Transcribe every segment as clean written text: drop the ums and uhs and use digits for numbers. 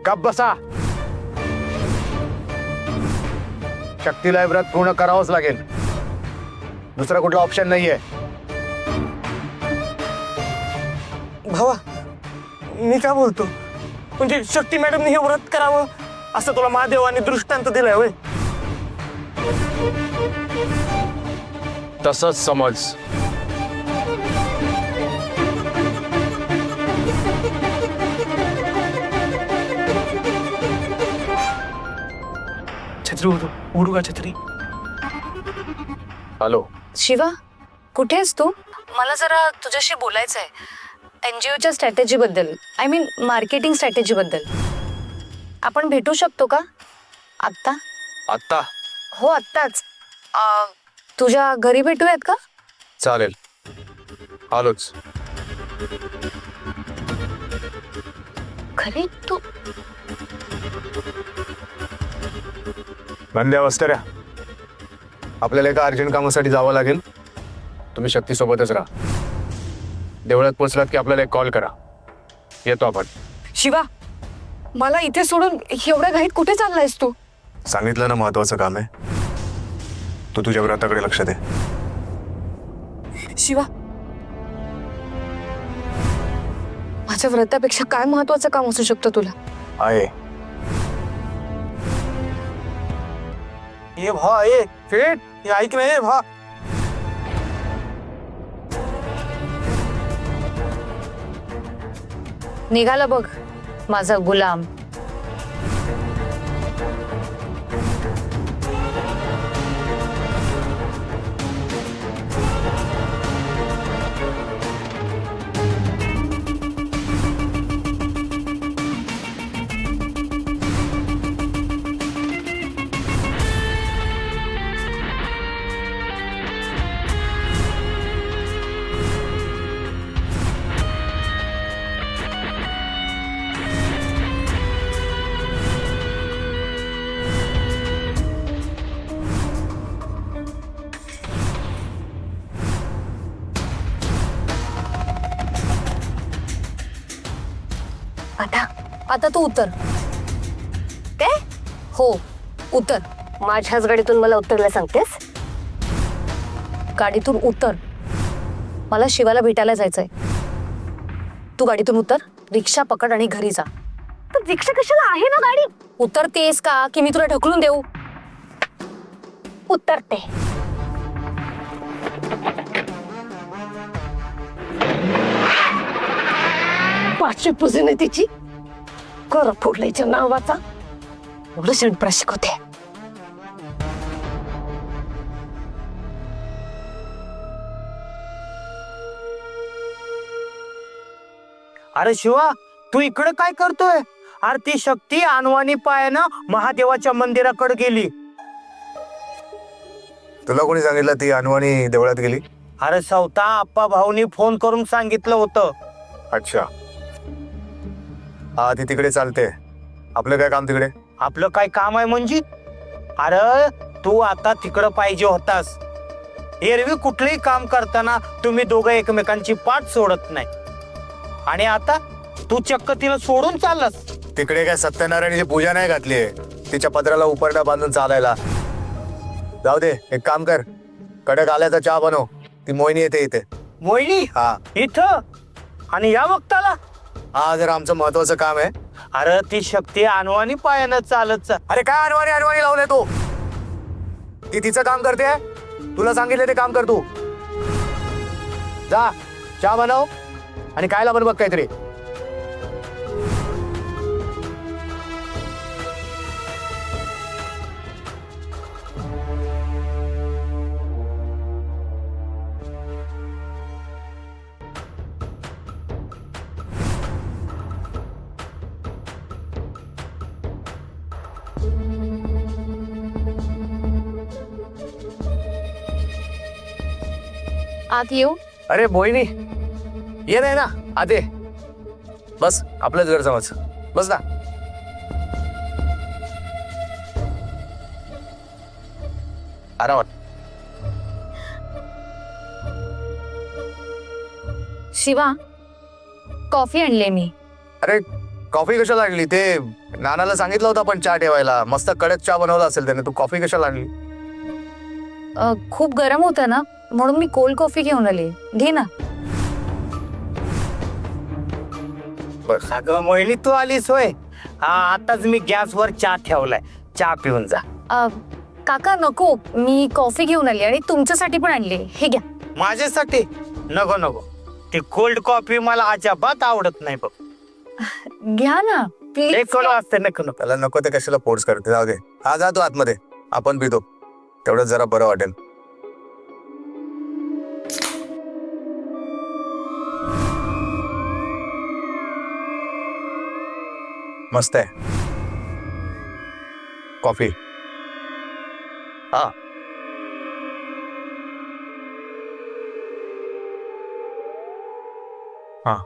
गप बसा. शक्तीला व्रत पूर्ण करावंच लागेल. दुसरा कुठला ऑप्शन नाहीये. भावा, मी काय बोलतो म्हणजे शक्ती मॅडमने हे व्रत करावं असं तुला महादेवाने दृष्टांत दिलाय होय? तसंच समज. छत्री उडू का छत्री? हॅलो. शिवा, कुठे आहेस तू? मला जरा तुझ्याशी बोलायचं आहे एनजीओच्या स्ट्रॅटेजी बद्दल. आय मीन मार्केटिंग स्ट्रॅटेजी बद्दल. आपण भेटू शकतो का आत्ता? आत्ता? हो आत्ताच. तुझ्या घरी भेटूयात का? चालेल, आलोच. घरी तू? बंद्या वस्त्या, आपल्याला एका अर्जंट कामासाठी जावं लागेल. तुम्ही शक्ती सोबतच राहा. देवळात पोहोचलात की आपल्याला एक कॉल करा. येतो आपण. शिवा, मला इथे सोडून एवढ्या घाईत कुठे चाललायस तू? सांगितलं ना, महत्वाचं काम आहे. तू तुझ्या व्रताकडे लक्ष दे. शिवा, माझ्या व्रतापेक्षा काय महत्वाचं काम असू शकतं तुला? आहे. ये भा, ये फिट, ये ऐक ना, ये भा. निघाला बघ माझा गुलाम. आता तू उतर. काय? हो, उतर. माझ्याच गाडीतून मला उतरला सांगतेस? गाडीतून उतर. मला शिवाला भेटायला जायचंय. तू गाडीतून उतर, रिक्षा पकड आणि घरी जा. तर रिक्षा कशाला आहे ना गाडी? उतरतेस का की मी तुला ढकलून देऊ? उतरते. पाचशे पुजन आहे तिची. कर फोडल्याच्या नावाचा एवढं शेणपणा शिकवते. अरे शिवा, तू इकडे काय करतोय? अरे ती शक्ती अनवाणी पायानं महादेवाच्या मंदिराकडे गेली. तुला कोणी सांगितलं ती अनवाणी देवळात गेली? अरे सवता आप्पा भाऊनी फोन करून सांगितलं होतं. अच्छा, हा ती तिकडे चालते. आपलं काय काम तिकडे? आपलं काय काम आहे म्हणजे? अरे तू आता तिकडं पाहिजे होतास. एरवी कुठलंही काम करताना तुम्ही दोघं एकमेकांची पाठ सोडत नाही, आणि आता तू चक्क तिला सोडून चाललास. तिकडे काय सत्यनारायणाची पूजा नाही घातली. तिच्या पत्राला उपरडा बांधून चालायला. जाऊ दे, एक काम कर, कडक आल्याचा चहा बनव. ती मोहिनी येते इथे. मोहिनी हा इथं? आणि या वक्ताला? हा जरा आमचं महत्वाचं काम आहे. अरे ती शक्ती अनवाणी पायानं चालत अरे काय अनवाणी अनवाणी लावले तू? ती तिचं काम करते. तुला सांगितलं ते काम कर तू. जा, चहा बनव आणि खायला बन बघ काहीतरी. आत येऊ? अरे मोहिनी, ये नाही ना आते. बस, आपलंच घर समज. बस ना. आरामात. शिवा, कॉफी आणले मी. अरे कॉफी कशाला आणली? ते नानाला सांगितलं होतं आपण चहा ठेवायला. मस्त कडक चहा बनवला असेल त्याने. तू कॉफी कशाला आणली? खूप गरम होतं ना, म्हणून मी कोल्ड कॉफी घेऊन आली. घे ना. बस. अगं मोहिनी, तू आलीस होय. हा, आताच मी गॅसवर चहा ठेवलाय. चहा पिऊन जा. काका नको, मी कॉफी घेऊन आली आणि तुमच्यासाठी पण आणली. हे घ्या. माझ्यासाठी नको नको. ती कोल्ड कॉफी मला अजिबात आवडत नाही बघ. घ्या ना प्लीज. एक कोण असते नको नको. त्याला नको ते कशाला फोर्स करते. जाऊ दे. हा, जा तू आतमध्ये. आपण पितो. तेवढंच जरा बरं वाटेल. मस्त आहे कॉफी. हा, हा.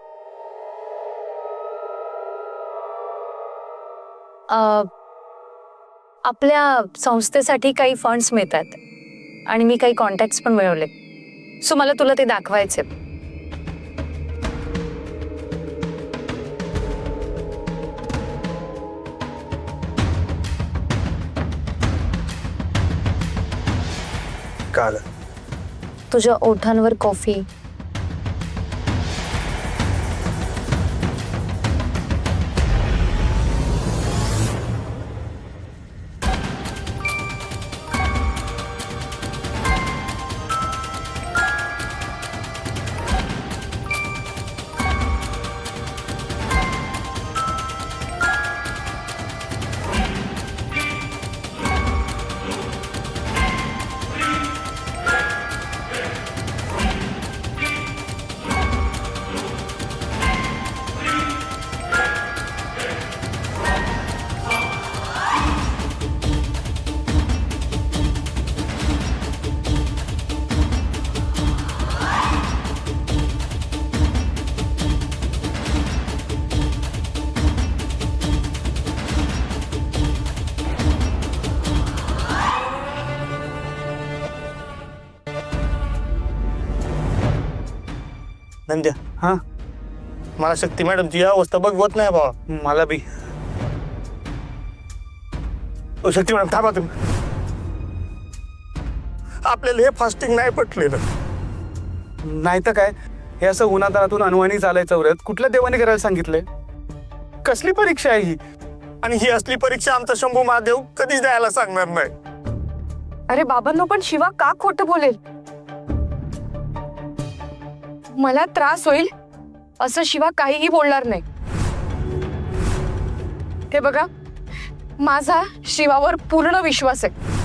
आपल्या संस्थेसाठी काही फंड्स मिळतात आणि मी काही कॉन्टॅक्ट्स पण मिळवले. सो मला तुला ते दाखवायचे. काय तुझ्या ओठांवर कॉफी, नंद्या. हा, मला शक्ती मॅडम तुझी अवस्था बघवत नाही बाबा. मला बी. शक्ती मॅडम थांबा तुम्ही. आपल्याला हे फास्टिंग नाही पटलेलं. नाही तर काय, हे असं उन्हातानातून अनवाणी चालायचं व्रत कुठल्या देवाने करायला सांगितलंय? कसली परीक्षा आहे ही? आणि ही असली परीक्षा आमचा शंभू महादेव कधीच द्यायला सांगणार नाही. अरे बाबांनो, पण शिवा का खोटं बोलेल? मला त्रास होईल असं शिवा काहीही बोलणार नाही. हे बघा, माझा शिवावर पूर्ण विश्वास आहे.